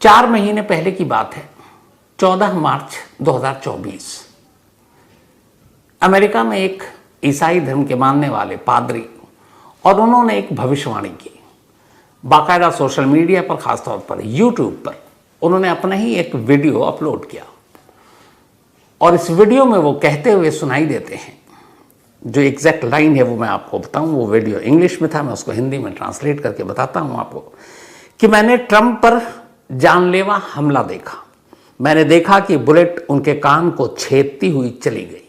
4 महीने पहले की बात है, 14 मार्च 2024। अमेरिका में एक ईसाई धर्म के मानने वाले पादरी और उन्होंने एक भविष्यवाणी की। बाकायदा सोशल मीडिया पर, खासतौर पर यूट्यूब पर उन्होंने अपना ही एक वीडियो अपलोड किया और इस वीडियो में वो कहते हुए सुनाई देते हैं, जो एग्जैक्ट लाइन है वो मैं आपको बताऊं। वो वीडियो इंग्लिश में था, मैं उसको हिंदी में ट्रांसलेट करके बताता हूं आपको कि मैंने ट्रंप पर जानलेवा हमला देखा। मैंने देखा कि बुलेट उनके कान को छेदती हुई चली गई।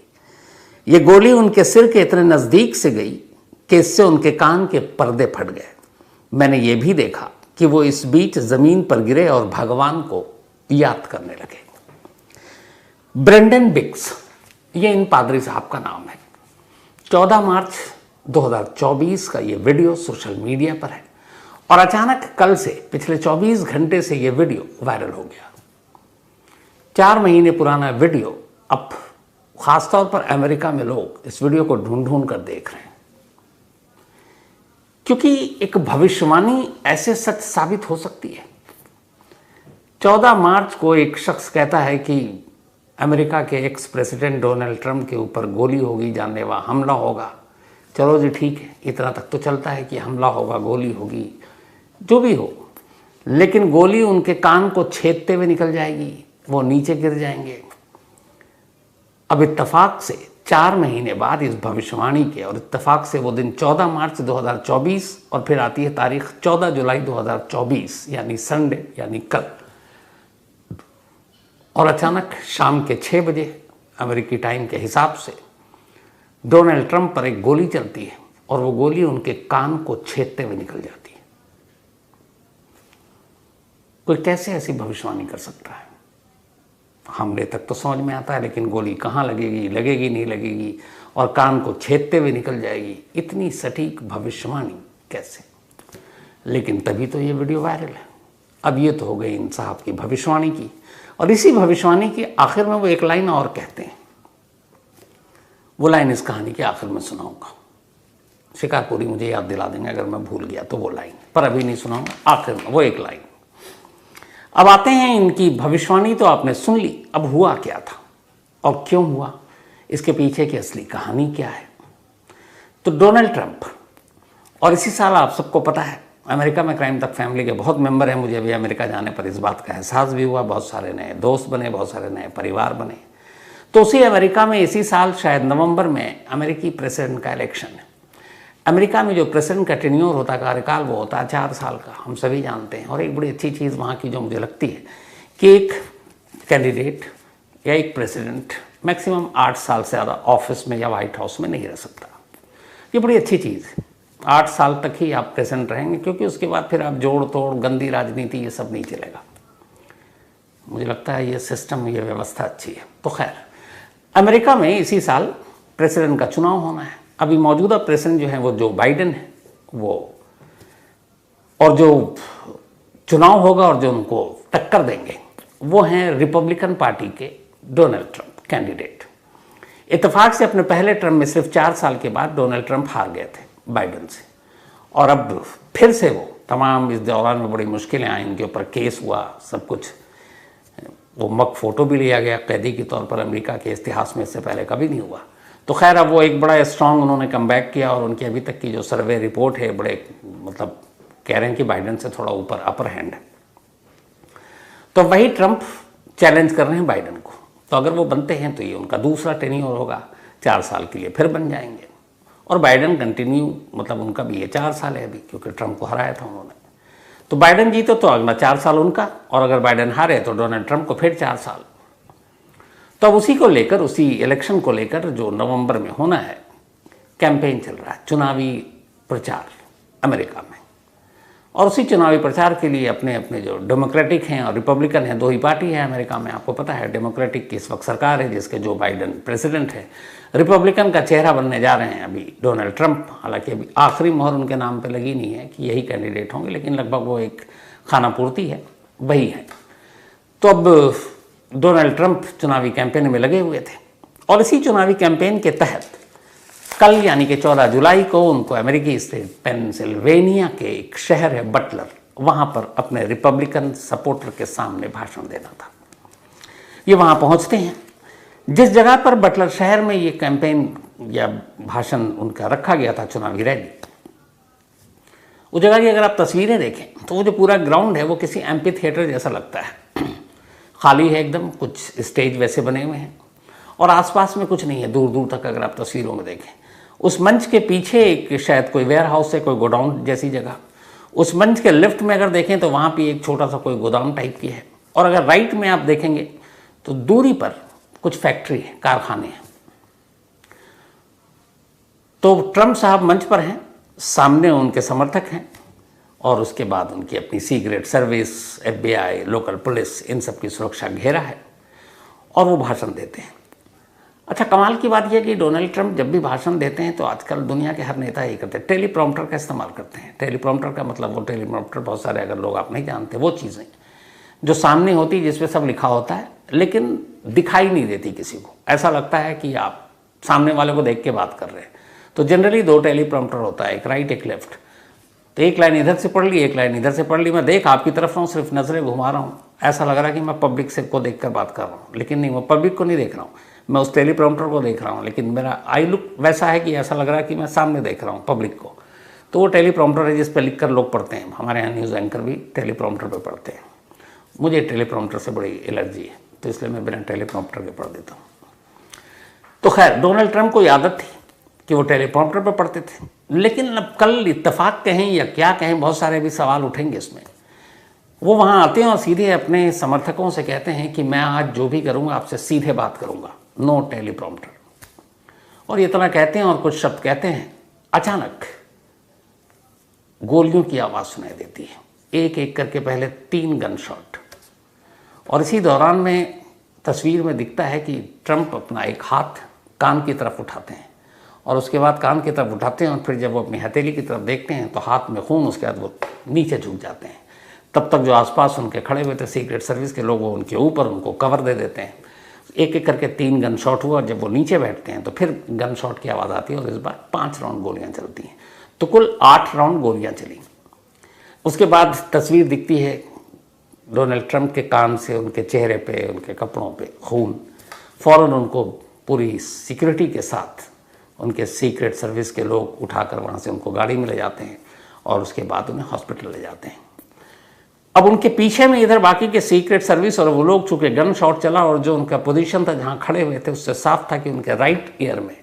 ये गोली उनके सिर के इतने नज़दीक से गई कि इससे उनके कान के पर्दे फट गए। मैंने ये भी देखा कि वो इस बीच ज़मीन पर गिरे और भगवान को याद करने लगे। ब्रेंडन बिग्स, ये इन पादरी साहब का नाम है। 14 मार्च 2024 का ये वीडियो सोशल मीडिया पर है और अचानक कल से पिछले 24 घंटे से ये वीडियो वायरल हो गया। 4 महीने पुराना वीडियो अब खासतौर पर अमेरिका में लोग इस वीडियो को ढूंढ ढूंढ कर देख रहे हैं, क्योंकि एक भविष्यवाणी ऐसे सच साबित हो सकती है। 14 मार्च को एक शख्स कहता है कि अमेरिका के एक्स प्रेसिडेंट डोनाल्ड ट्रंप के ऊपर गोली होगी, जानलेवा हमला होगा। चलो जी ठीक है, इतना तक तो चलता है कि हमला होगा, गोली होगी, जो भी हो, लेकिन गोली उनके कान को छेदते हुए निकल जाएगी, वो नीचे गिर जाएंगे। अब इत्तेफाक से 4 महीने बाद इस भविष्यवाणी के, और इत्तेफाक से वो दिन 14 मार्च 2024 और फिर आती है तारीख 14 जुलाई 2024 यानी संडे, यानी कल। और अचानक शाम के 6 बजे अमेरिकी टाइम के हिसाब से डोनाल्ड ट्रंप पर एक गोली चलती है और वो गोली उनके कान को छेदते हुए निकल जाती है। कोई कैसे ऐसी भविष्यवाणी कर सकता है? हमले तक तो समझ में आता है, लेकिन गोली कहाँ लगेगी, लगेगी नहीं लगेगी, और कान को छेदते हुए निकल जाएगी, इतनी सटीक भविष्यवाणी कैसे? लेकिन तभी तो ये वीडियो वायरल है। अब ये तो हो गई इन साहब की भविष्यवाणी की, और इसी भविष्यवाणी के आखिर में वो एक लाइन और कहते हैं। वो लाइन इस कहानी के आखिर में सुनाऊंगा। शिकारपुरी मुझे याद दिला देंगे अगर मैं भूल गया तो वो लाइन, पर अभी नहीं सुनाऊंगा, आखिर में वो एक लाइन। अब आते हैं इनकी भविष्यवाणी, तो आपने सुन ली। अब हुआ क्या था और क्यों हुआ, इसके पीछे की असली कहानी क्या है? तो डोनाल्ड ट्रंप, और इसी साल आप सबको पता है अमेरिका में क्राइम तक फैमिली के बहुत मेंबर हैं। मुझे अभी अमेरिका जाने पर इस बात का एहसास भी हुआ। बहुत सारे नए दोस्त बने, बहुत सारे नए परिवार बने। तो उसी अमेरिका में इसी साल शायद नवंबर में अमेरिकी प्रेसिडेंट का इलेक्शन है। अमेरिका में जो प्रेसिडेंट का टेन्योर होता, कार्यकाल, वो होता है 4 साल का, हम सभी जानते हैं। और एक बड़ी अच्छी चीज़ वहाँ की जो मुझे लगती है कि एक कैंडिडेट या एक प्रेसिडेंट मैक्सिमम 8 साल से ज़्यादा ऑफिस में या वाइट हाउस में नहीं रह सकता। ये बड़ी अच्छी चीज़ है। 8 साल तक ही आप प्रेसिडेंट रहेंगे, क्योंकि उसके बाद फिर आप जोड़ तोड़, गंदी राजनीति, ये सब नहीं चलेगा। मुझे लगता है ये सिस्टम, ये व्यवस्था अच्छी है। तो खैर, अमेरिका में इसी साल प्रेसिडेंट का चुनाव होना है। अभी मौजूदा प्रेसिडेंट जो है वो जो बाइडेन है, वो, और जो चुनाव होगा और जो उनको टक्कर देंगे वो हैं रिपब्लिकन पार्टी के डोनाल्ड ट्रंप कैंडिडेट। इत्तेफाक से अपने पहले टर्म में सिर्फ 4 साल के बाद डोनाल्ड ट्रंप हार गए थे बाइडेन से, और अब फिर से वो तमाम, इस दौरान में बड़ी मुश्किलें आई, इनके ऊपर केस हुआ, सब कुछ, वो मग फोटो भी लिया गया कैदी के तौर पर। अमेरिका के इतिहास में इससे पहले कभी नहीं हुआ। तो खैर, अब वो एक बड़ा स्ट्रांग उन्होंने कमबैक किया, और उनकी अभी तक की जो सर्वे रिपोर्ट है, बड़े मतलब कह रहे हैं कि बाइडेन से थोड़ा ऊपर, अपर हैंड है। तो वही ट्रंप चैलेंज कर रहे हैं बाइडेन को। तो अगर वो बनते हैं तो ये उनका दूसरा टेन्योर होगा, 4 साल के लिए फिर बन जाएंगे। और बाइडेन कंटिन्यू, मतलब उनका भी ये 4 साल है अभी, क्योंकि ट्रंप को हराया था उन्होंने। तो बाइडेन जीते तो अगला 4 साल उनका, और अगर बाइडेन हारे तो डोनाल्ड ट्रंप को फिर 4 साल। तो अब उसी को लेकर, उसी इलेक्शन को लेकर जो नवंबर में होना है, कैंपेन चल रहा है, चुनावी प्रचार अमेरिका में। और उसी चुनावी प्रचार के लिए अपने अपने जो डेमोक्रेटिक हैं और रिपब्लिकन हैं, 2 ही पार्टी है अमेरिका में, आपको पता है। डेमोक्रेटिक की इस वक्त सरकार है, जिसके जो बाइडेन प्रेसिडेंट है। रिपब्लिकन का चेहरा बनने जा रहे हैं अभी डोनाल्ड ट्रंप। हालांकि अभी आखिरी मोहर उनके नाम पे लगी नहीं है कि यही कैंडिडेट होंगे, लेकिन लगभग वो एक खाना पूर्ति है, वही है। तो अब डोनाल्ड ट्रंप चुनावी कैंपेन में लगे हुए थे, और इसी चुनावी कैंपेन के तहत कल यानी कि 14 जुलाई को उनको अमेरिकी स्टेट पेंसिल्वेनिया के एक शहर है बटलर, वहाँ पर अपने रिपब्लिकन सपोर्टर के सामने भाषण देना था। ये वहाँ पहुँचते हैं, जिस जगह पर बटलर शहर में ये कैंपेन या भाषण उनका रखा गया था, चुनावी रैली, उस जगह की अगर आप तस्वीरें देखें तो वो जो पूरा ग्राउंड है वो किसी एम्पी थिएटर जैसा लगता है। खाली है एकदम, कुछ स्टेज वैसे बने हुए हैं और आसपास में कुछ नहीं है दूर दूर तक। अगर आप तस्वीरों में देखें, उस मंच के पीछे एक शायद कोई वेयर हाउस है, कोई गोडाउन जैसी जगह। उस मंच के लेफ्ट में अगर देखें तो वहाँ पे एक छोटा सा कोई गोदाम टाइप की है, और अगर राइट में आप देखेंगे तो दूरी पर कुछ फैक्ट्री है, कारखाने हैं। तो ट्रंप साहब मंच पर हैं, सामने उनके समर्थक हैं और उसके बाद उनकी अपनी secret service, FBI, local police, इन सब की सुरक्षा घेरा है और वो भाषण देते हैं। अच्छा, कमाल की बात यह कि डोनाल्ड ट्रंप जब भी भाषण देते हैं तो आजकल दुनिया के हर नेता ही करते हैं, टेलीप्रॉम्प्टर का इस्तेमाल करते हैं। टेलीप्रॉम्प्टर का मतलब, वो टेलीप्रॉम्प्टर बहुत सारे अगर लोग आप नहीं जानते, वो चीज़ें जो सामने होती है जिसपे सब लिखा होता है लेकिन दिखाई नहीं देती किसी को, ऐसा लगता है कि आप सामने वाले को देख के बात कर रहे हैं। तो जनरली 2 टेलीप्रॉम्प्टर होता है, एक राइट एक लेफ्ट। तो एक लाइन इधर से पढ़ ली, एक लाइन इधर से पढ़ ली। मैं देख आपकी तरफ रहा हूँ, सिर्फ नज़रें घुमा रहा हूँ, ऐसा लग रहा है कि मैं पब्लिक से को देख कर बात कर रहा हूँ, लेकिन नहीं, मैं पब्लिक को नहीं देख रहा हूँ, मैं उस टेलीप्रॉम्प्टर को देख रहा हूँ। लेकिन मेरा आई लुक वैसा है कि ऐसा लग रहा है कि मैं सामने देख रहा हूँ पब्लिक को। तो वो टेलीप्रॉम्प्टर है जिस पर लिख कर लोग पढ़ते हैं। हमारे यहाँ न्यूज़ एंकर भी टेलीप्रॉम्प्टर पर पढ़ते हैं। मुझे टेलीप्रॉम्प्टर से बड़ी एलर्जी है, तो इसलिए मैं बिना टेलीप्रॉम्प्टर के पढ़ देता हूँ। तो खैर, डोनाल्ड ट्रंप को आदत थी कि वो टेलीप्रॉम्प्टर पर पढ़ते थे। लेकिन अब कल इत्तेफाक कहें या क्या कहें, बहुत सारे भी सवाल उठेंगे इसमें। वो वहाँ आते हैं और सीधे अपने समर्थकों से कहते हैं कि मैं आज जो भी करूँगा आपसे सीधे बात करूँगा, नो टेलीप्रॉम्प्टर। और इतना कहते हैं और कुछ शब्द कहते हैं, अचानक गोलियों की आवाज़ सुनाई देती है, एक एक करके पहले 3 गन शॉट। और इसी दौरान में तस्वीर में दिखता है कि ट्रंप अपना एक हाथ कान की तरफ उठाते हैं और उसके बाद कान की तरफ उठाते हैं और फिर जब वो अपनी हथेली की तरफ देखते हैं तो हाथ में खून, उसके बाद वो नीचे झुक जाते हैं। तब तक जो आसपास उनके खड़े हुए थे सीक्रेट सर्विस के लोग, वो उनके ऊपर उनको कवर दे देते हैं। एक एक करके 3 गन शॉट हुआ और जब वो नीचे बैठते हैं तो फिर गन शॉट की आवाज़ आती है और इस बार 5 राउंड गोलियाँ चलती हैं। तो कुल 8 राउंड गोलियाँ चली। उसके बाद तस्वीर दिखती है डोनाल्ड ट्रंप के कान से, उनके चेहरे पे, उनके कपड़ों पे खून। फ़ौरन उनको पूरी सिक्योरिटी के साथ उनके सीक्रेट सर्विस के लोग उठाकर वहाँ से उनको गाड़ी में ले जाते हैं और उसके बाद उन्हें हॉस्पिटल ले जाते हैं। अब उनके पीछे में इधर बाकी के सीक्रेट सर्विस और वो लोग, चूँकि गन शॉट चला और जो उनका पोजीशन था जहाँ खड़े हुए थे उससे साफ था कि उनके राइट ईयर में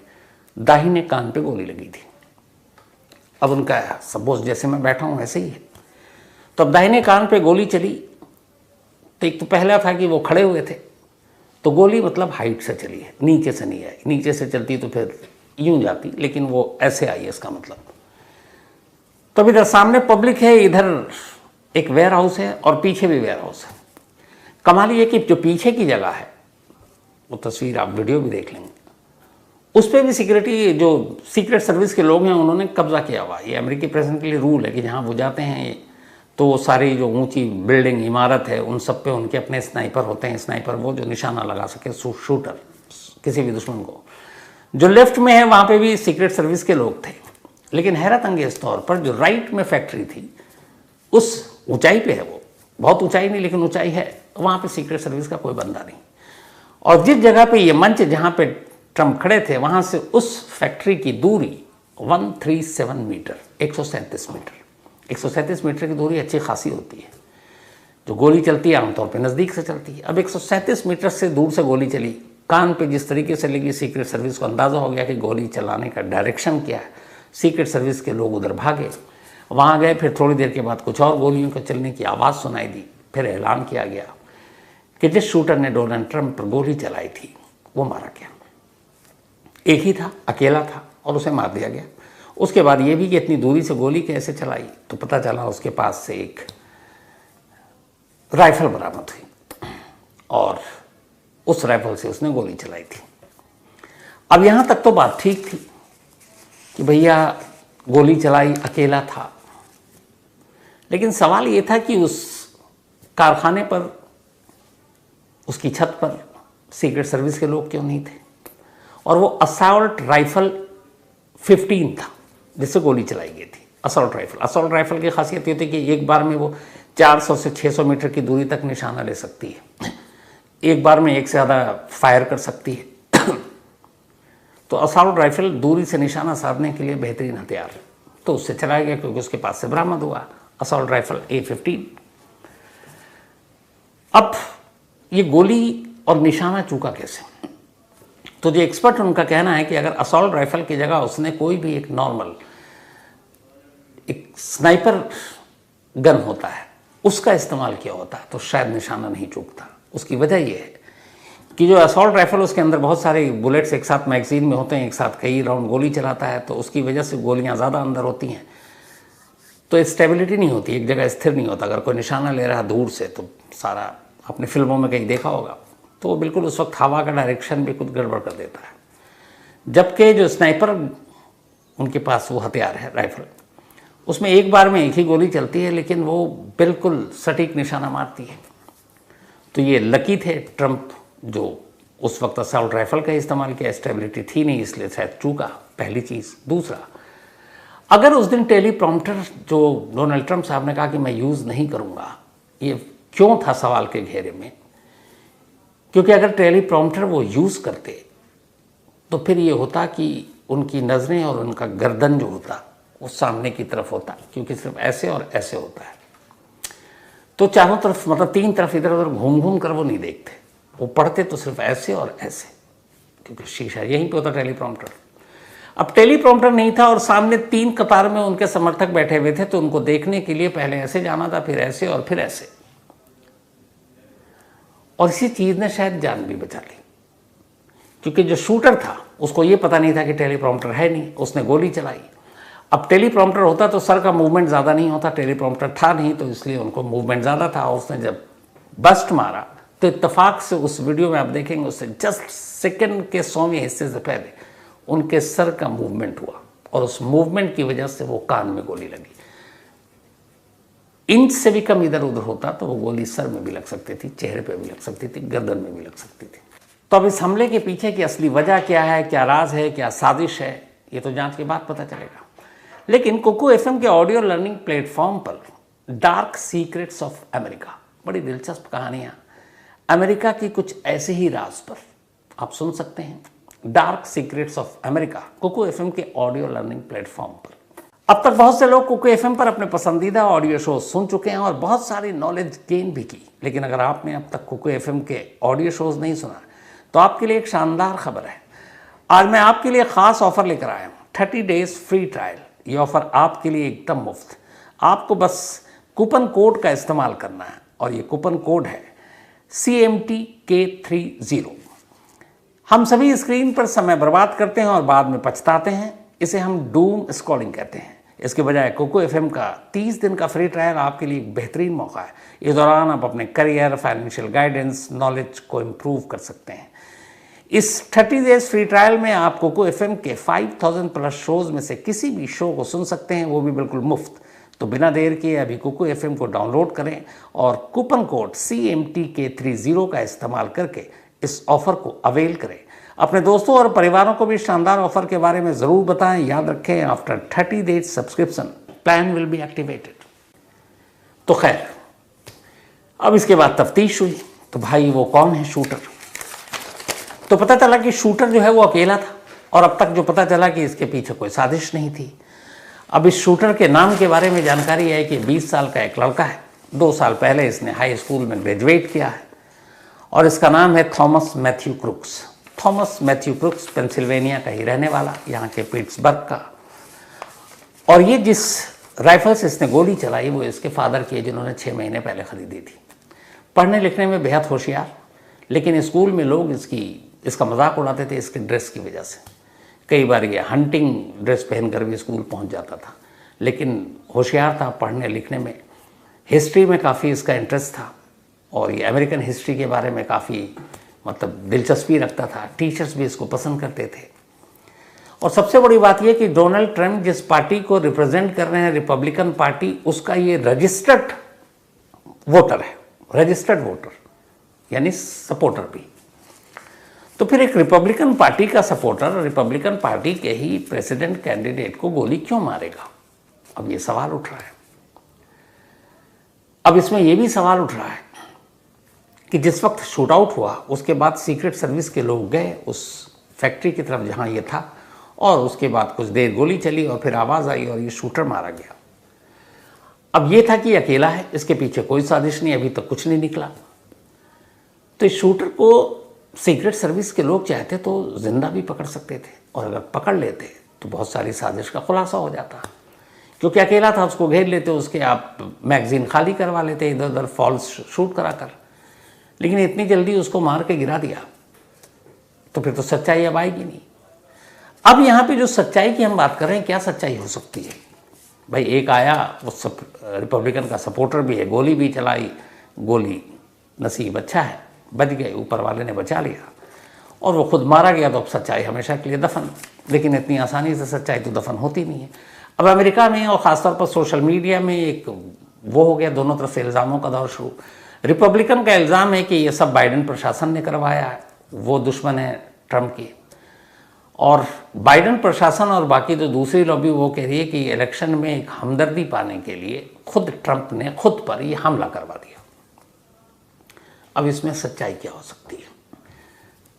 दाहिने कान पे गोली लगी थी। अब उनका सपोज जैसे मैं बैठा हूँ वैसे ही है। तो अब दाहिने कान पे गोली चली तो एक तो पहला था कि वो खड़े हुए थे, तो गोली मतलब हाइट से चली है, नीचे से नहीं आई। नीचे से चलती तो फिर यूं जाती, लेकिन वो ऐसे आई है इसका मतलब। तो इधर सामने पब्लिक है, इधर एक वेयर हाउस है और पीछे भी वेयर हाउस है। कमाल ये कि जो पीछे की जगह है, वो तस्वीर आप वीडियो भी देख लेंगे, उस पर भी सिक्योरिटी, जो सीक्रेट सर्विस के लोग हैं उन्होंने कब्जा किया हुआ। ये अमेरिकी प्रेसिडेंट के लिए रूल है कि जहाँ वो जाते हैं तो वो सारी जो ऊंची बिल्डिंग, इमारत है, उन सब पे उनके अपने स्नाइपर होते हैं। स्नाइपर वो जो निशाना लगा सके, शूटर किसी भी दुश्मन को। जो लेफ्ट में है वहाँ पे भी सीक्रेट सर्विस के लोग थे। लेकिन हैरत अंगेज तौर पर जो राइट में फैक्ट्री थी, उस ऊंचाई पे है, वो बहुत ऊंचाई नहीं लेकिन ऊंचाई है, वहाँ पे सीक्रेट सर्विस का कोई बंदा नहीं। और जिस जगह पे ये मंच जहाँ पे ट्रंप खड़े थे, वहाँ से उस फैक्ट्री की दूरी 137 मीटर, 137 मीटर। 137 मीटर की दूरी अच्छी खासी होती है। जो गोली चलती है आमतौर पे नज़दीक से चलती है। अब 137 मीटर से दूर से गोली चली, कान पे जिस तरीके से लगी, सीक्रेट सर्विस को अंदाज़ा हो गया कि गोली चलाने का डायरेक्शन क्या है। सीक्रेट सर्विस के लोग उधर भागे, वहाँ गए। फिर थोड़ी देर के बाद कुछ और गोलियों के चलने की आवाज़ सुनाई दी। फिर ऐलान किया गया कि जिस शूटर ने डोनाल्ड ट्रंप पर गोली चलाई थी वो मारा गया। एक ही था, अकेला था और उसे मार दिया गया। उसके बाद ये भी कि इतनी दूरी से गोली कैसे चलाई, तो पता चला उसके पास से एक राइफल बरामद हुई और उस राइफल से उसने गोली चलाई थी। अब यहाँ तक तो बात ठीक थी कि भैया गोली चलाई, अकेला था। लेकिन सवाल ये था कि उस कारखाने पर, उसकी छत पर सीक्रेट सर्विस के लोग क्यों नहीं थे? और वो असॉल्ट राइफल 15 था जिससे गोली चलाई गई थी। असॉल्ट राइफल की खासियत ये होती है कि एक बार में वो 400 से 600 मीटर की दूरी तक निशाना ले सकती है, एक बार में एक से ज़्यादा फायर कर सकती है। तो असॉल्ट राइफल दूरी से निशाना साधने के लिए बेहतरीन हथियार है, तो उससे चलाया गया क्योंकि उसके पास से बरामद हुआ असॉल्ट राइफल A15। अब ये गोली और निशाना चूका कैसे? तो जो एक्सपर्ट उनका कहना है कि अगर असॉल्ट राइफल की जगह उसने कोई भी एक नॉर्मल एक स्नाइपर गन होता है उसका इस्तेमाल किया होता है तो शायद निशाना नहीं चूकता। उसकी वजह यह है कि जो असॉल्ट राइफल उसके अंदर बहुत सारे बुलेट्स एक साथ मैगजीन में होते हैं, एक साथ कई राउंड गोली चलाता है, तो उसकी वजह से गोलियां ज़्यादा अंदर होती हैं, तो स्टेबिलिटी नहीं होती, एक जगह स्थिर नहीं होता। अगर कोई निशाना ले रहा है दूर से तो सारा, आपने फिल्मों में कहीं देखा होगा, तो वो बिल्कुल उस वक्त हवा का डायरेक्शन भी कुछ गड़बड़ कर देता है। जबकि जो स्नाइपर उनके पास वो हथियार है राइफल, उसमें एक बार में एक ही गोली चलती है लेकिन वो बिल्कुल सटीक निशाना मारती है। तो ये लकी थे ट्रंप जो उस वक्त असॉल्ट राइफल का इस्तेमाल किया, स्टेबिलिटी थी नहीं इसलिए शायद चूका, पहली चीज़। दूसरा, अगर उस दिन टेलीप्रॉम्प्टर जो डोनाल्ड ट्रंप साहब ने कहा कि मैं यूज़ नहीं करूँगा, ये क्यों था सवाल के घेरे में? क्योंकि अगर टेलीप्रॉम्प्टर वो यूज़ करते तो फिर ये होता कि उनकी नज़रें और उनका गर्दन जो होता वो सामने की तरफ होता, क्योंकि सिर्फ ऐसे और ऐसे होता है, तो चारों तरफ मतलब तीन तरफ इधर उधर घूम घूम कर वो नहीं देखते, वो पढ़ते तो सिर्फ ऐसे और ऐसे, क्योंकि शीशा यहीं पे होता टेलीप्रॉम्प्टर। अब टेलीप्रॉम्प्टर नहीं था और सामने तीन कतार में उनके समर्थक बैठे हुए थे, तो उनको देखने के लिए पहले ऐसे जाना था, फिर ऐसे और फिर ऐसे, और इसी चीज़ ने शायद जान भी बचा ली। क्योंकि जो शूटर था उसको ये पता नहीं था कि टेलीप्रॉम्प्टर है नहीं, उसने गोली चलाई। अब टेलीप्रॉम्प्टर होता तो सर का मूवमेंट ज़्यादा नहीं होता, टेलीप्रॉम्प्टर था नहीं तो इसलिए उनको मूवमेंट ज़्यादा था। उसने जब बस्ट मारा तो इत्तेफाक से उस वीडियो में आप देखेंगे उससे जस्ट सेकंड के 100वें हिस्से से पहले उनके सर का मूवमेंट हुआ, और उस मूवमेंट की वजह से वो कान में गोली लगी। इंच से भी कम इधर उधर होता तो वो गोली सर में भी लग सकती थी, चेहरे पे भी लग सकती थी, गर्दन में भी लग सकती थी। तो अब इस हमले के पीछे की असली वजह क्या है, क्या राज है, क्या साजिश है, ये तो जांच के बाद पता चलेगा। लेकिन कुकू एफएम के ऑडियो लर्निंग प्लेटफॉर्म पर डार्क सीक्रेट्स ऑफ अमेरिका, बड़ी दिलचस्प कहानियाँ अमेरिका की कुछ ऐसे ही राज पर आप सुन सकते हैं। Dark secrets of America Kuku FM के ऑडियो लर्निंग प्लेटफॉर्म पर। अब तक बहुत से लोग कुकू एफएम पर अपने पसंदीदा ऑडियो शो सुन चुके हैं और बहुत सारी नॉलेज गेन भी की। लेकिन अगर आपने अब तक कुकू एफएम के ऑडियो शोज नहीं सुना तो आपके लिए एक शानदार खबर है। आज मैं आपके लिए खास ऑफर लेकर आया हूँ, 30 डेज फ्री ट्रायल। ये ऑफर आपके लिए एकदम मुफ्त। आपको बस कूपन कोड का इस्तेमाल करना है, और ये कूपन कोड है CMTK30। हम सभी स्क्रीन पर समय बर्बाद करते हैं और बाद में पछताते हैं, इसे हम डूम स्क्रॉलिंग कहते हैं। इसके बजाय कुकू एफएम का 30 दिन का फ्री ट्रायल आपके लिए एक बेहतरीन मौका है। इस दौरान आप अपने करियर, फाइनेंशियल गाइडेंस, नॉलेज को इम्प्रूव कर सकते हैं। इस 30 डेज फ्री ट्रायल में आप कुकू एफएम के 5000 प्लस शोज में से किसी भी शो को सुन सकते हैं, वो भी बिल्कुल मुफ्त। तो बिना देर किए अभी कुकू एफएम को डाउनलोड करें और कूपन कोड CMTK30 का इस्तेमाल करके इस ऑफर को अवेल करें। अपने दोस्तों और परिवारों को भी शानदार ऑफर के बारे में ज़रूर बताएं। याद रखें, after 30 days subscription plan will be activated. तो खैर, अब इसके बाद तफ्तीश हुई तो भाई वो कौन है शूटर? तो पता चला कि शूटर जो है वो अकेला था, और अब तक जो पता चला कि इसके पीछे कोई साजिश नहीं थी। अब इस शूटर के नाम के बारे में जानकारी है कि 20 साल का एक लड़का है। 2 साल पहले इसने हाई स्कूल में ग्रेजुएट किया है, और इसका नाम है Thomas Matthew Crooks. Thomas Matthew Crooks Pennsylvania का ही रहने वाला, यहाँ के पिट्सबर्ग का। और ये जिस राइफल से इसने गोली चलाई वो इसके फादर की है, जिन्होंने 6 महीने पहले खरीदी थी। पढ़ने लिखने में बेहद होशियार, लेकिन स्कूल में लोग इसका मजाक उड़ाते थे इसके ड्रेस की वजह से। कई बार ये हंटिंग ड्रेस पहनकर भी स्कूल पहुंच जाता था, लेकिन होशियार था पढ़ने लिखने में। हिस्ट्री में काफ़ी इसका इंटरेस्ट था, और ये अमेरिकन हिस्ट्री के बारे में काफ़ी मतलब दिलचस्पी रखता था। टीचर्स भी इसको पसंद करते थे। और सबसे बड़ी बात यह कि डोनाल्ड ट्रंप जिस पार्टी को रिप्रेजेंट कर रहे हैं, रिपब्लिकन पार्टी, उसका ये रजिस्टर्ड वोटर है, रजिस्टर्ड वोटर यानी सपोर्टर भी। तो फिर एक रिपब्लिकन पार्टी का सपोर्टर रिपब्लिकन पार्टी के ही प्रेसिडेंट कैंडिडेट को गोली क्यों मारेगा? अब ये सवाल उठ रहा है। अब इसमें यह भी सवाल उठ रहा है कि जिस वक्त शूट आउट हुआ उसके बाद सीक्रेट सर्विस के लोग गए उस फैक्ट्री की तरफ जहां ये था, और उसके बाद कुछ देर गोली चली और फिर आवाज़ आई और ये शूटर मारा गया। अब ये था कि अकेला है, इसके पीछे कोई साजिश नहीं, अभी तक कुछ नहीं निकला। तो इस शूटर को सीक्रेट सर्विस के लोग चाहते तो जिंदा भी पकड़ सकते थे, और अगर पकड़ लेते तो बहुत सारी साजिश का खुलासा हो जाता, क्योंकि अकेला था। उसको घेर लेते, उसके आप मैगजीन खाली करवा लेते इधर उधर फॉल्स शूट कराकर, लेकिन इतनी जल्दी उसको मार के गिरा दिया तो फिर तो सच्चाई अब आएगी नहीं। अब यहाँ पे जो सच्चाई की हम बात कर रहे हैं, क्या सच्चाई हो सकती है भाई? एक आया, वो रिपब्लिकन का सपोर्टर भी है, गोली भी चलाई, गोली नसीब अच्छा है बच गए, ऊपर वाले ने बचा लिया, और वो खुद मारा गया। तो अब सच्चाई हमेशा के लिए दफन, लेकिन इतनी आसानी से सच्चाई तो दफन होती नहीं है। अब अमेरिका में और ख़ासतौर पर सोशल मीडिया में एक वो हो गया, दोनों तरफ से इल्ज़ामों का दौर शुरू। रिपब्लिकन का इल्ज़ाम है कि ये सब बाइडेन प्रशासन ने करवाया है, वो दुश्मन है ट्रंप की, और बाइडेन प्रशासन और बाकी जो दूसरी लॉबी वो कह रही है कि इलेक्शन में एक हमदर्दी पाने के लिए खुद ट्रंप ने खुद पर ये हमला करवा दिया। अब इसमें सच्चाई क्या हो सकती है?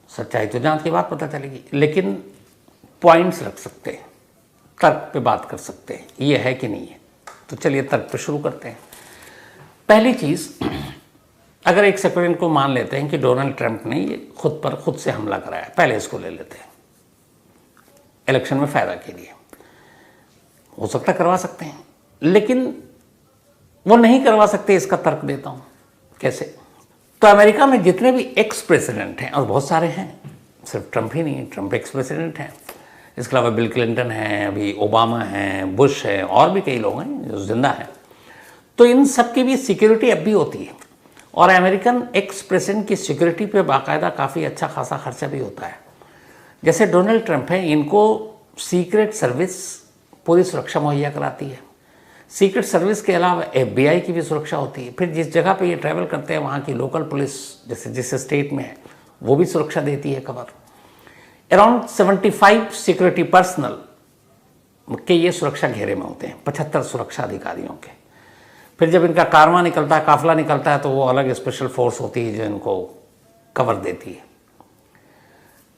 सच्चाई तो जांच के बाद पता चलेगी, लेकिन पॉइंट्स रख सकते हैं, तर्क पे बात कर सकते हैं, ये है कि नहीं है। तो चलिए तर्क पे शुरू करते हैं। पहली चीज़, अगर एक सेकेंड को मान लेते हैं कि डोनाल्ड ट्रंप ने ये खुद पर खुद से हमला कराया, पहले इसको ले लेते हैं इलेक्शन में फ़ायदा के लिए, हो सकता है करवा सकते हैं, लेकिन वो नहीं करवा सकते, इसका तर्क देता हूँ। कैसे? तो अमेरिका में जितने भी एक्स प्रेसिडेंट हैं, और बहुत सारे हैं, सिर्फ ट्रंप ही नहीं है, ट्रंप एक्स प्रेसिडेंट हैं, इसके अलावा बिल क्लिंटन हैं, अभी ओबामा हैं, बुश है, और भी कई लोग हैं जो जिंदा हैं। तो इन सब की भी सिक्योरिटी अब भी होती है, और अमेरिकन एक्स प्रेसिडेंट की सिक्योरिटी पे बाकायदा काफ़ी अच्छा खासा खर्चा भी होता है। जैसे डोनाल्ड ट्रंप है, इनको सीक्रेट सर्विस पूरी सुरक्षा मुहैया कराती है। सीक्रेट सर्विस के अलावा FBI की भी सुरक्षा होती है। फिर जिस जगह पे ये ट्रैवल करते हैं वहाँ की लोकल पुलिस, जैसे जिस स्टेट में है, वो भी सुरक्षा देती है कवर। अराउंड 75 सिक्योरिटी पर्सनल के ये सुरक्षा घेरे में होते हैं, 75 सुरक्षा अधिकारियों के। फिर जब इनका कारवां निकलता है, काफिला निकलता है, तो वो अलग स्पेशल फोर्स होती है जो इनको कवर देती है।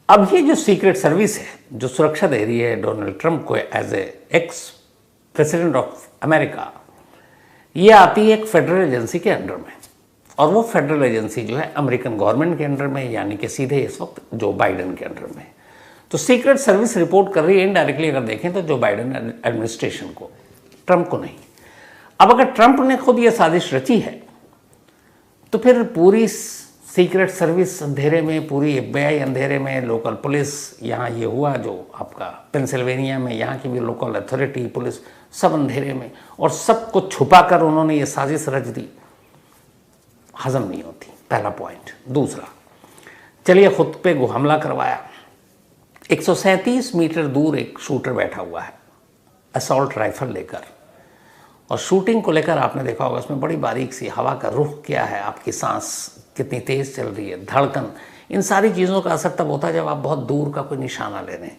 अब ये जो सीक्रेट सर्विस है जो सुरक्षा दे रही है डोनाल्ड ट्रंप को as a ex president of America, ये आती है एक फेडरल एजेंसी के अंडर में, और वो फेडरल एजेंसी जो है अमेरिकन गवर्नमेंट के अंडर में, यानी कि सीधे इस वक्त जो बाइडेन के अंडर में। तो सीक्रेट सर्विस रिपोर्ट कर रही है इनडायरेक्टली, अगर देखें तो जो बाइडेन एडमिनिस्ट्रेशन को, ट्रंप को नहीं। अब अगर ट्रंप ने खुद ये साजिश रची है तो फिर पूरी सीक्रेट सर्विस अंधेरे में, पूरी FBI अंधेरे में, लोकल पुलिस, यहाँ ये हुआ जो आपका पेंसिल्वेनिया में, यहाँ की भी लोकल अथॉरिटी पुलिस, सब अंधेरे में, और सब कुछ छुपा कर उन्होंने ये साजिश रच दी, हजम नहीं होती। पहला पॉइंट। दूसरा, चलिए खुद पे हमला करवाया, 137 मीटर दूर एक शूटर बैठा हुआ है असॉल्ट राइफल लेकर, और शूटिंग को लेकर आपने देखा होगा उसमें बड़ी बारीक सी हवा का रुख क्या है, आपकी सांस कितनी तेज़ चल रही है, धड़कन, इन सारी चीज़ों का असर तब होता है जब आप बहुत दूर का कोई निशाना ले रहे हैं।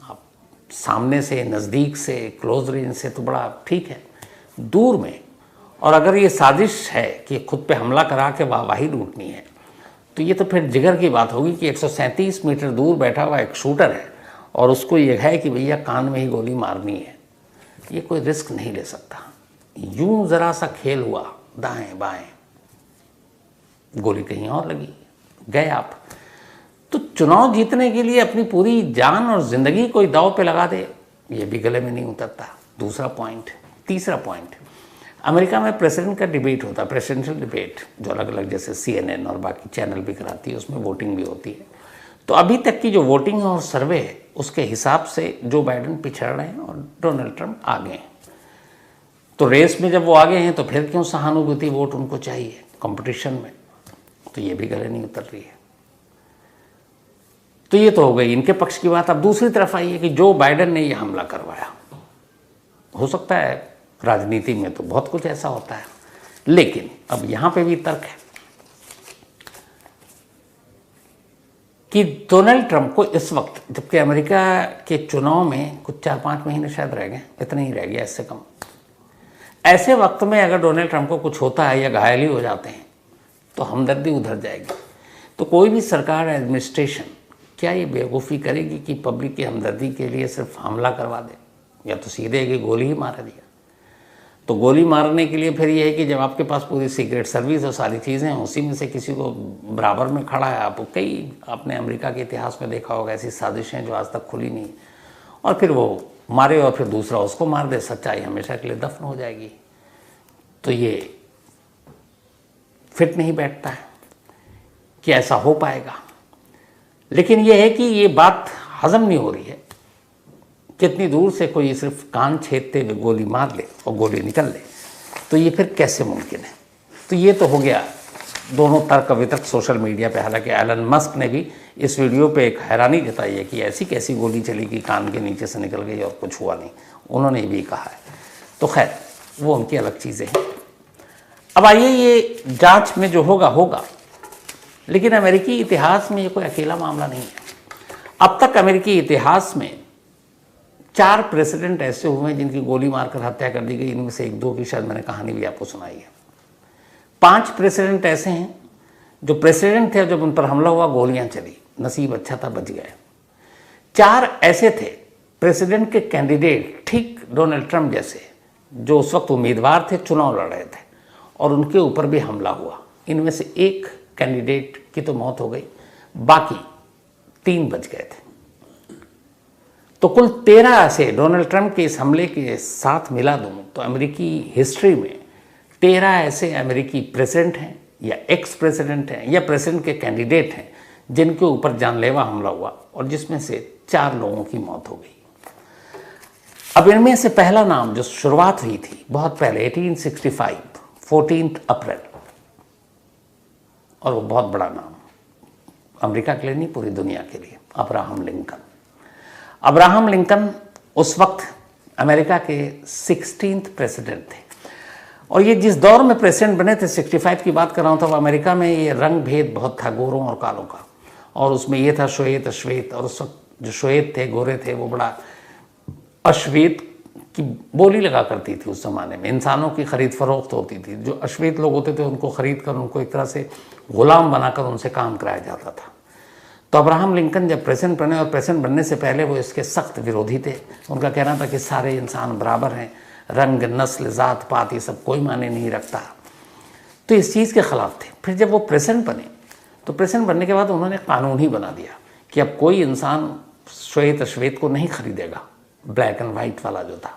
आप सामने से, नज़दीक से, क्लोज रेंज से तो बड़ा ठीक है, दूर में, और अगर ये साजिश है कि खुद पे हमला करा के वाहवाही लूटनी है, तो ये तो फिर जिगर की बात होगी कि 137 मीटर दूर बैठा हुआ एक शूटर है और उसको ये है कि भैया कान में ही गोली मारनी है। ये कोई रिस्क नहीं ले सकता। यूं ज़रा सा खेल हुआ दाएं बाएं, गोली कहीं और लगी, गए आप। तो चुनाव जीतने के लिए अपनी पूरी जान और ज़िंदगी कोई दांव पे लगा दे, ये भी गले में नहीं उतरता। दूसरा पॉइंट। तीसरा पॉइंट, अमेरिका में प्रेसिडेंट का डिबेट होता है, प्रेसिडेंशियल डिबेट, जो अलग अलग जैसे CNN और बाकी चैनल भी कराती है, उसमें वोटिंग भी होती है। तो अभी तक की जो वोटिंग और सर्वे है उसके हिसाब से जो बाइडेन पिछड़ रहे हैं और डोनाल्ड ट्रंप आगे हैं। तो रेस में जब वो आगे हैं तो फिर क्यों सहानुभूति वोट उनको चाहिए कंपटीशन में? तो ये भी गले नहीं उतर रही है। तो ये तो हो गई इनके पक्ष की बात। अब दूसरी तरफ आई है कि जो बाइडेन ने ये हमला करवाया, हो सकता है राजनीति में तो बहुत कुछ ऐसा होता है, लेकिन अब यहां पे भी तर्क है कि डोनाल्ड ट्रंप को इस वक्त, जबकि अमेरिका के चुनाव में कुछ 4-5 महीने शायद रह गए, इतने ही रह गया, इससे कम, ऐसे वक्त में अगर डोनाल्ड ट्रंप को कुछ होता है या घायल ही हो जाते हैं तो हमदर्दी उधर जाएगी। तो कोई भी सरकार, एडमिनिस्ट्रेशन क्या ये बेवकूफ़ी करेगी कि पब्लिक की हमदर्दी के लिए सिर्फ हमला करवा दे, या तो सीधे कि गोली ही मार दिया। तो गोली मारने के लिए फिर ये है कि जब आपके पास पूरी सीक्रेट सर्विस और सारी चीज़ें हैं, उसी में से किसी को बराबर में खड़ा है, आपने अमेरिका के इतिहास में देखा होगा ऐसी साजिशें जो आज तक खुली नहीं, और फिर वो मारे और फिर दूसरा उसको मार दे, सच्चाई हमेशा के लिए दफन हो जाएगी। तो ये फिट नहीं बैठता है कि ऐसा हो पाएगा। लेकिन ये है कि ये बात हजम नहीं हो रही है, कितनी दूर से कोई सिर्फ कान छेदते हुए गोली मार ले और गोली निकल ले, तो ये फिर कैसे मुमकिन है। तो ये तो हो गया दोनों तर्क वितर्क सोशल मीडिया पे। हालांकि एलन मस्क ने भी इस वीडियो पे एक हैरानी जताई है कि ऐसी कैसी गोली चली कि कान के नीचे से निकल गई और कुछ हुआ नहीं, उन्होंने भी कहा है। तो खैर वो उनकी अलग चीज़ें हैं। अब आइए, ये जांच में जो होगा होगा, लेकिन अमेरिकी इतिहास में ये कोई अकेला मामला नहीं है। अब तक अमेरिकी इतिहास में 4 प्रेसिडेंट ऐसे हुए हैं जिनकी गोली मारकर हत्या कर दी गई। इनमें से 1-2 की शायद मैंने कहानी भी आपको सुनाई है। 5 प्रेसिडेंट ऐसे हैं जो प्रेसिडेंट थे, जब उन पर हमला हुआ गोलियां चली, नसीब अच्छा था बच गए। 4 ऐसे थे प्रेसिडेंट के कैंडिडेट, ठीक डोनाल्ड ट्रंप जैसे, जो उस वक्त उम्मीदवार थे, चुनाव लड़ रहे थे, और उनके ऊपर भी हमला हुआ। इनमें से 1 कैंडिडेट की तो मौत हो गई, बाकी 3 बच गए थे। तो कुल 13 ऐसे, डोनाल्ड ट्रंप के इस हमले के साथ मिला दूं तो अमेरिकी हिस्ट्री में 13 ऐसे अमेरिकी प्रेसिडेंट हैं या एक्स प्रेसिडेंट हैं या प्रेसिडेंट के कैंडिडेट हैं जिनके ऊपर जानलेवा हमला हुआ, और जिसमें से 4 लोगों की मौत हो गई। अब इनमें से पहला नाम जो शुरुआत हुई थी बहुत पहले 1865 14 अप्रैल, और वो बहुत बड़ा नाम अमेरिका के लिए नहीं पूरी दुनिया के लिए, अब्राहम लिंकन। अब्राहम लिंकन उस वक्त अमेरिका के 16th प्रेसिडेंट थे, और ये जिस दौर में प्रेसिडेंट बने थे, 65 की बात कर रहा हूँ, तब अमेरिका में ये रंग भेद बहुत था गोरों और कालों का, और उसमें ये था श्वेत अश्वेत, और उस वक्त जो श्वेत थे, गोरे थे, वो बड़ा अश्वेत की बोली लगा करती थी। उस ज़माने में इंसानों की खरीद फरोख्त होती थी। जो अश्वेत लोग होते थे उनको खरीद कर उनको एक तरह से गुलाम बनाकर उनसे काम कराया जाता था। तो अब्राहम लिंकन जब प्रेसिडेंट बने, और प्रेसिडेंट बनने से पहले वो इसके सख्त विरोधी थे। उनका कहना था कि सारे इंसान बराबर हैं, रंग नस्ल जात पात ये सब कोई मायने नहीं रखता। तो इस चीज़ के ख़िलाफ़ थे। फिर जब वो प्रेसिडेंट बने, तो प्रेसिडेंट बनने के बाद उन्होंने कानून ही बना दिया कि अब कोई इंसान श्वेत अश्वेत को नहीं खरीदेगा, ब्लैक एंड वाइट वाला जो था,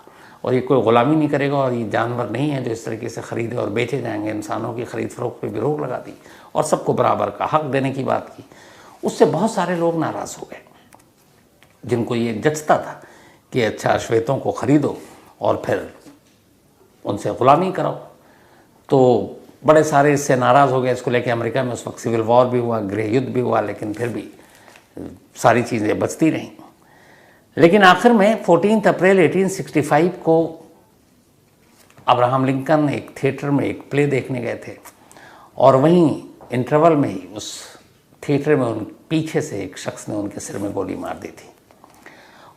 और ये कोई ग़ुलामी नहीं करेगा, और ये जानवर नहीं है जो इस तरीके से ख़रीदे और बेचे जाएंगे। इंसानों की खरीद फरोख्त पे भी रोक लगा दी और सबको बराबर का हक देने की बात की। उससे बहुत सारे लोग नाराज़ हो गए जिनको ये जचता था कि अच्छा श्वेतों को ख़रीदो और फिर उनसे ग़ुलामी कराओ। तो बड़े सारे इससे नाराज़ हो गए। इसको लेकर अमेरिका में उस वक्त सिविल वॉर भी हुआ, गृह युद्ध भी हुआ, लेकिन फिर भी सारी चीज़ें बचती रहीं। लेकिन आखिर में 14 अप्रैल 1865 को अब्राहम लिंकन एक थिएटर में एक प्ले देखने गए थे, और वहीं इंटरवल में ही उस थिएटर में उन पीछे से एक शख्स ने उनके सिर में गोली मार दी थी।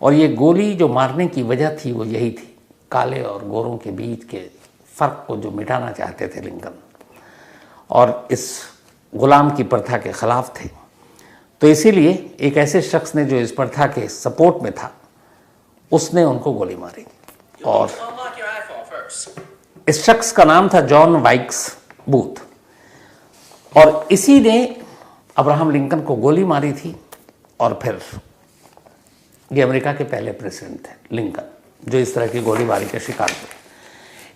और ये गोली जो मारने की वजह थी वो यही थी, काले और गोरों के बीच के फ़र्क को जो मिटाना चाहते थे लिंकन, और इस ग़ुलाम की प्रथा के ख़िलाफ़ थे। तो इसीलिए एक ऐसे शख्स ने जो इस प्रथा के सपोर्ट में था, उसने उनको गोली मारी। और इस शख्स का नाम था जॉन वाइक्स बूथ, और इसी ने अब्राहम लिंकन को गोली मारी थी। और फिर ये अमेरिका के पहले प्रेसिडेंट थे लिंकन जो इस तरह की गोलीबारी के शिकार हुए।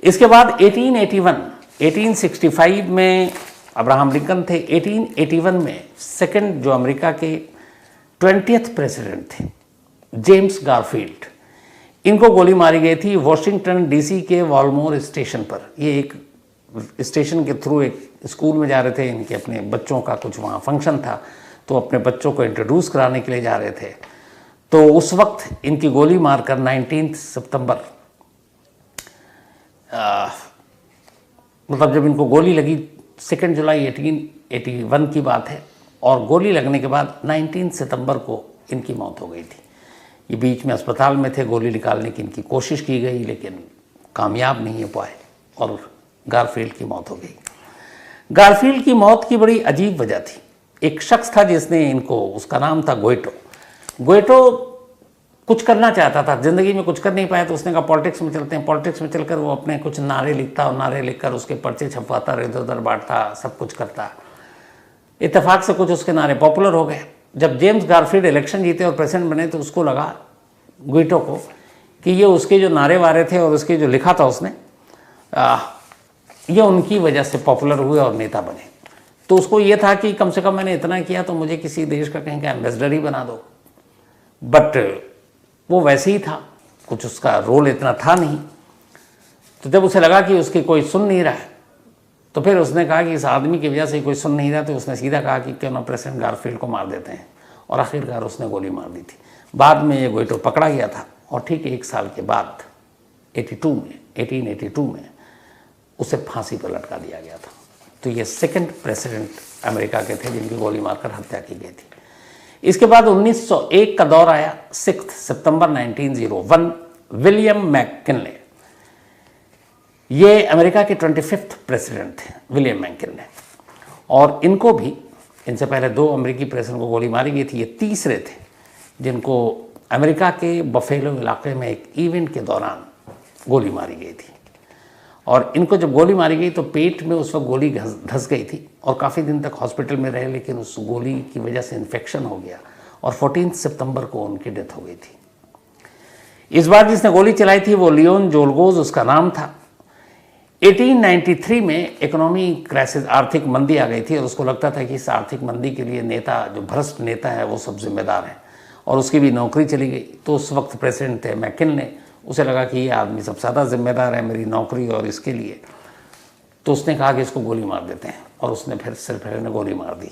इसके बाद 1865 में अब्राहम लिंकन थे। 1881 में सेकंड जो अमेरिका के 20th प्रेसिडेंट थे जेम्स गारफील्ड, इनको गोली मारी गई थी वॉशिंगटन डीसी के वॉलमोर स्टेशन पर। ये एक स्टेशन के थ्रू एक स्कूल में जा रहे थे, इनके अपने बच्चों का कुछ वहाँ फंक्शन था, तो अपने बच्चों को इंट्रोड्यूस कराने के लिए जा रहे थे। तो उस वक्त इनकी गोली मारकर 19 सितंबर मतलब जब इनको गोली लगी 2 जुलाई 1881 की बात है, और गोली लगने के बाद 19 सितंबर को इनकी मौत हो गई थी। ये बीच में अस्पताल में थे, गोली निकालने की इनकी कोशिश की गई लेकिन कामयाब नहीं हो पाए और गारफील्ड की मौत हो गई। गारफील्ड की मौत की बड़ी अजीब वजह थी। एक शख्स था जिसने इनको, उसका नाम था गोइटो। गोइटो कुछ करना चाहता था, ज़िंदगी में कुछ कर नहीं पाया तो उसने कहा पॉलिटिक्स में चलते हैं। पॉलिटिक्स में चलकर वो अपने कुछ नारे लिखता और नारे लिखकर उसके पर्चे छपवाता, इधर उधर बांटता, सब कुछ करता। इत्तेफाक से कुछ उसके नारे पॉपुलर हो गए। जब जेम्स गारफील्ड इलेक्शन जीते और प्रेसिडेंट बने तो उसको लगा, गोइटो को, कि ये उसके जो नारे वारे थे और उसके जो लिखा था उसने, ये उनकी वजह से पॉपुलर हुए और नेता बने। तो उसको ये था कि कम से कम मैंने इतना किया तो मुझे किसी देश का कहीं का एम्बेसडर ही बना दो। बट वो वैसे ही था, कुछ उसका रोल इतना था नहीं। तो जब उसे लगा कि उसकी कोई सुन नहीं रहा है तो फिर उसने कहा कि इस आदमी की वजह से कोई सुन नहीं रहा, तो उसने सीधा कहा कि क्यों ना प्रेसिडेंट गारफील्ड को मार देते हैं, और आखिरकार उसने गोली मार दी थी। बाद में ये गोइटो पकड़ा गया था और ठीक 1 साल के बाद 1882 में उसे फांसी पर लटका दिया गया था। तो ये सेकंड प्रेसिडेंट अमेरिका के थे जिनकी गोली मारकर हत्या की गई थी। इसके बाद 1901 का दौर आया। 6 सितंबर 1901 विलियम मैककिनले, ये अमेरिका के 25th प्रेसिडेंट थे विलियम मैककिनले, और इनको भी, इनसे पहले 2 अमेरिकी प्रेसिडेंट को गोली मारी गई थी, ये तीसरे थे जिनको अमेरिका के बफेलो इलाके में एक इवेंट के दौरान गोली मारी गई थी। और इनको जब गोली मारी गई तो पेट में उस वक्त गोली धंस गई थी और काफ़ी दिन तक हॉस्पिटल में रहे, लेकिन उस गोली की वजह से इन्फेक्शन हो गया और 14 सितंबर को उनकी डेथ हो गई थी। इस बार जिसने गोली चलाई थी वो लियोन जोलगोज उसका नाम था। 1893 में इकोनॉमी क्राइसिस, आर्थिक मंदी आ गई थी और उसको लगता था कि इस आर्थिक मंदी के लिए नेता, जो भ्रष्ट नेता है, वो सब जिम्मेदार हैं, और उसकी भी नौकरी चली गई। तो उस वक्त प्रेसिडेंट थे मैककिनले, उसे लगा कि ये आदमी सबसे ज़्यादा जिम्मेदार है मेरी नौकरी और इसके लिए। तो उसने कहा कि इसको गोली मार देते हैं, और उसने फिर सिर पहले ने गोली मार दी।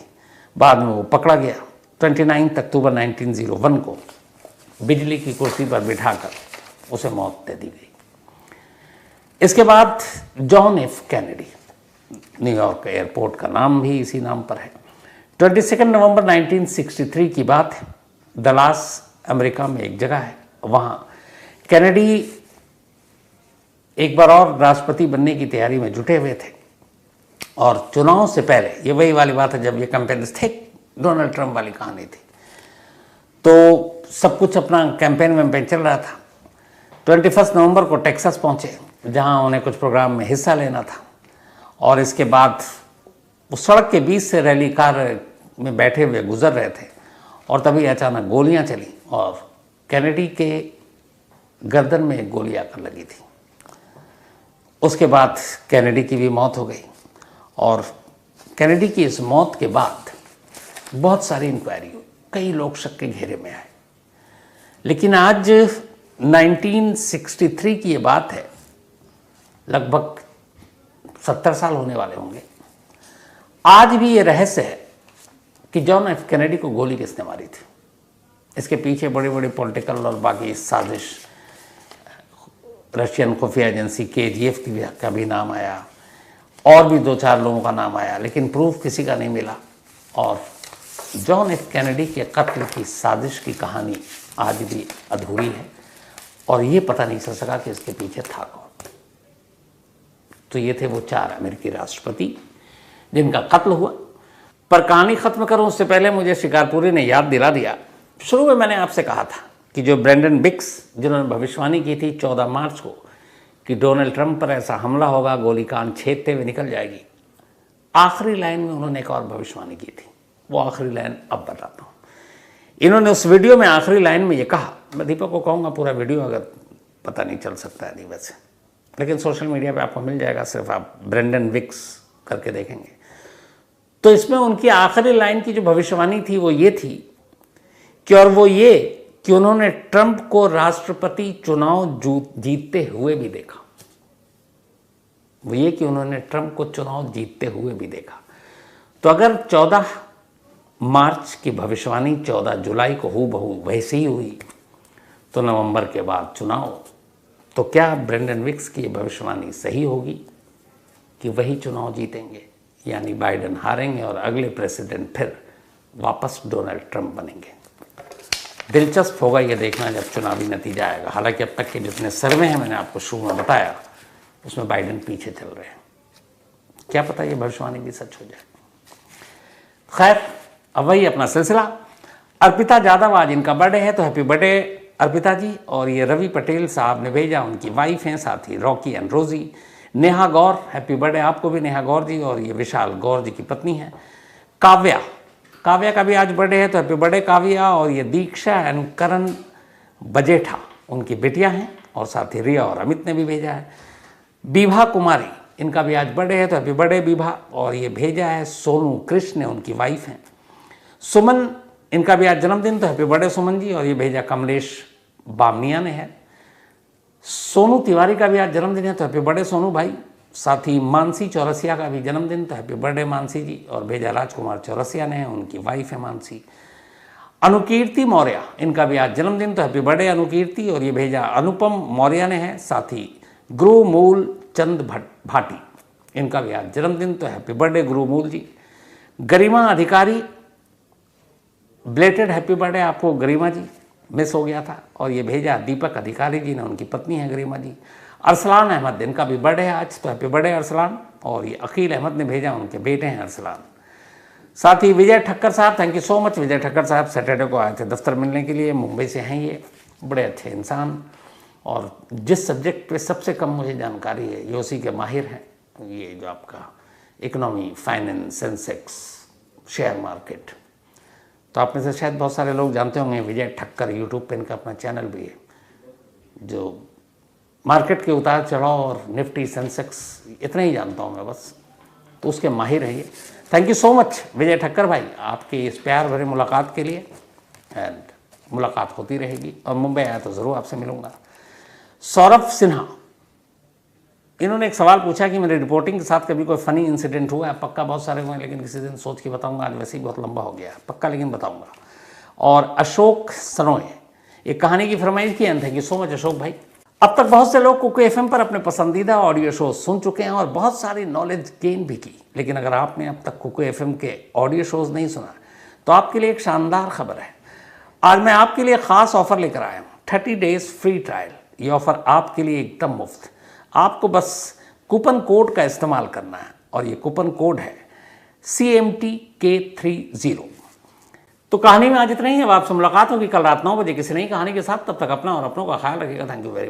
बाद में वो पकड़ा गया। 29 अक्टूबर 1901 को बिजली की कुर्सी पर बिठाकर उसे मौत दे दी गई। इसके बाद John F Kennedy, New York airport का नाम भी इसी नाम पर है। 22 नवंबर 1963 की बात है। दलास अमेरिका में एक जगह है, वहाँ कैनेडी एक बार और राष्ट्रपति बनने की तैयारी में जुटे हुए थे, और चुनाव से पहले, ये वही वाली बात है जब ये कैंपेन थे, डोनाल्ड ट्रंप वाली कहानी थी, तो सब कुछ अपना कैंपेन वैम्पेन चल रहा था। 21 नवंबर को टेक्सास पहुंचे जहां उन्हें कुछ प्रोग्राम में हिस्सा लेना था, और इसके बाद उस सड़क के बीच से रैली कार में बैठे हुए गुजर रहे थे और तभी अचानक गोलियां चली और कैनेडी के गर्दन में एक गोली आकर लगी थी। उसके बाद कैनेडी की भी मौत हो गई, और कैनेडी की इस मौत के बाद बहुत सारी इंक्वायरी हुई, कई लोग शक के घेरे में आए। लेकिन आज 1963 की ये बात है, लगभग 70 साल होने वाले होंगे। आज भी ये रहस्य है कि जॉन एफ कैनेडी को गोली किसने मारी थी। इसके पीछे बड़ी बड़ी पॉलिटिकल और बाकी साजिश, रशियन खुफिया एजेंसी KGF का भी नाम आया, और भी 2-4 लोगों का नाम आया, लेकिन प्रूफ किसी का नहीं मिला। और जॉन एफ कैनेडी के कत्ल की साजिश की कहानी आज भी अधूरी है, और ये पता नहीं चल सका कि इसके पीछे था कौन। तो ये थे वो 4 अमेरिकी राष्ट्रपति जिनका कत्ल हुआ। पर कहानी खत्म करूं उससे पहले मुझे शिकारपुरी ने याद दिला दिया। शुरू में मैंने आपसे कहा था कि जो ब्रेंडन बिक्स, जिन्होंने भविष्यवाणी की थी 14 मार्च को कि डोनाल्ड ट्रंप पर ऐसा हमला होगा, गोली कान छेदते हुए निकल जाएगी, आखिरी लाइन में उन्होंने एक और भविष्यवाणी की थी। वो आखिरी लाइन अब बताता हूँ। इन्होंने उस वीडियो में आखिरी लाइन में ये कहा, मैं दीपक को कहूँगा पूरा वीडियो अगर पता नहीं चल सकता है नहीं वैसे, लेकिन सोशल मीडिया पे आपको मिल जाएगा, सिर्फ आप ब्रेंडन बिक्स करके देखेंगे। तो इसमें उनकी आखिरी लाइन की जो भविष्यवाणी थी वो ये थी कि उन्होंने ट्रंप को राष्ट्रपति चुनाव जीतते हुए भी देखा। वो ये कि उन्होंने ट्रंप को चुनाव जीतते हुए भी देखा। तो अगर 14 मार्च की भविष्यवाणी 14 जुलाई को हूबहू वैसे ही हुई, तो नवंबर के बाद चुनाव, तो क्या ब्रेंडन बिक्स की भविष्यवाणी सही होगी कि वही चुनाव जीतेंगे, यानी बाइडेन हारेंगे और अगले प्रेसिडेंट फिर वापस डोनाल्ड ट्रंप बनेंगे। दिलचस्प होगा ये देखना जब चुनावी नतीजा आएगा। हालांकि अब तक के जितने सर्वे हैं, मैंने आपको शुरू में बताया, उसमें बाइडेन पीछे चल रहे हैं। क्या पता ये भविष्यवाणी भी सच हो जाए। खैर, अब वही अपना सिलसिला। अर्पिता यादव आज इनका बर्थडे है, तो हैप्पी बर्थडे अर्पिता जी। और ये रवि पटेल साहब ने भेजा, उनकी वाइफ हैं, साथ ही रॉकी एंड रोजी। नेहा गौर, हैप्पी बर्थडे आपको भी नेहा गौर जी। और ये विशाल गौर जी की पत्नी है। काव्या का भी आज बर्थडे है, तो हैप्पी बर्थडे काव्या। और ये दीक्षा एंड करण बजेठा उनकी बेटियां हैं, और साथ ही रिया और अमित ने भी भेजा है। विभा कुमारी, इनका भी आज बर्थडे है, तो हैप्पी बर्थडे विभा। और ये भेजा है सोनू कृष्ण ने, उनकी वाइफ हैं। सुमन, इनका भी आज जन्मदिन, तो हैप्पी बर्थडे सुमन जी। और ये भेजा कमलेश बामनिया ने है। सोनू तिवारी का भी आज जन्मदिन है, तो हैप्पी बर्थडे सोनू भाई। साथ ही मानसी चौरसिया का भी जन्मदिन, तो हैप्पी बर्थडे मानसी जी। और भेजा राजकुमार चौरसिया ने है, उनकी वाइफ है मानसी। अनुकीर्ति मौर्य, इनका भी आज जन्मदिन, तो हैप्पी बर्थडे अनुकीर्ति। और ये भेजा अनुपम मौर्य ने है। साथ ही गुरुमूल चंद भाटी, इनका भी आज जन्मदिन, तो हैप्पी बर्थडे गुरुमूल जी। गरिमा अधिकारी, ब्लेटेड हैप्पी बर्थडे आपको गरिमा जी, मिस हो गया था। और ये भेजा दीपक अधिकारी जी ने, उनकी पत्नी है गरिमा जी। अरसलान अहमद, इनका भी बर्थडे है आज, तो हैप्पी बर्थडे अरसलान। और ये अकील अहमद ने भेजा, उनके बेटे हैं अरसलान। साथ ही विजय ठक्कर साहब, थैंक यू सो मच विजय ठक्कर साहब। सैटरडे को आए थे दफ्तर मिलने के लिए, मुंबई से हैं ये, बड़े अच्छे इंसान। और जिस सब्जेक्ट पे सबसे कम मुझे जानकारी है, ये उसी के माहिर हैं। ये जो आपका economy, finance, Sensex, share market, तो आप में से शायद बहुत सारे लोग जानते होंगे विजय ठक्कर, यूट्यूब पे इनका अपना चैनल भी है, जो मार्केट के उतार चढ़ाव और निफ्टी सेंसेक्स इतना ही जानता हूँ मैं बस, तो उसके माहिर है ये। थैंक यू सो मच विजय ठक्कर भाई, आपकी इस प्यार भरी मुलाकात के लिए। एंड मुलाकात होती रहेगी, और मुंबई आया तो ज़रूर आपसे मिलूँगा। सौरभ सिन्हा, इन्होंने एक सवाल पूछा कि मेरी रिपोर्टिंग के साथ कभी कोई फ़नी इंसिडेंट हुआ है। पक्का बहुत सारे हुए हैं, लेकिन किसी दिन सोच के बताऊंगा। आज वैसे ही बहुत लंबा हो गया है, पक्का लेकिन बताऊंगा। और अशोक सनोय, एक कहानी की फरमाइश की है। Thank you so much Ashok भाई। अब तक बहुत से लोग कुकू एफएम पर अपने पसंदीदा ऑडियो शो सुन चुके हैं और बहुत सारी नॉलेज गेन भी की। लेकिन अगर आपने अब तक कुकू एफएम के ऑडियो शोज नहीं सुना, तो आपके लिए एक शानदार खबर है। आज मैं आपके लिए ख़ास ऑफर लेकर आया हूँ, 30 डेज फ्री ट्रायल। ये ऑफ़र आपके लिए एकदम मुफ्त। आपको बस कूपन कोड का इस्तेमाल करना है, और ये कूपन कोड है CMTK30। तो कहानी में आज इतना ही है। अब आपसे मुलाकात होगी कल रात 9 बजे किसी नई कहानी के साथ। तब तक अपना और अपनों का ख्याल रखिएगा। Thank you very much.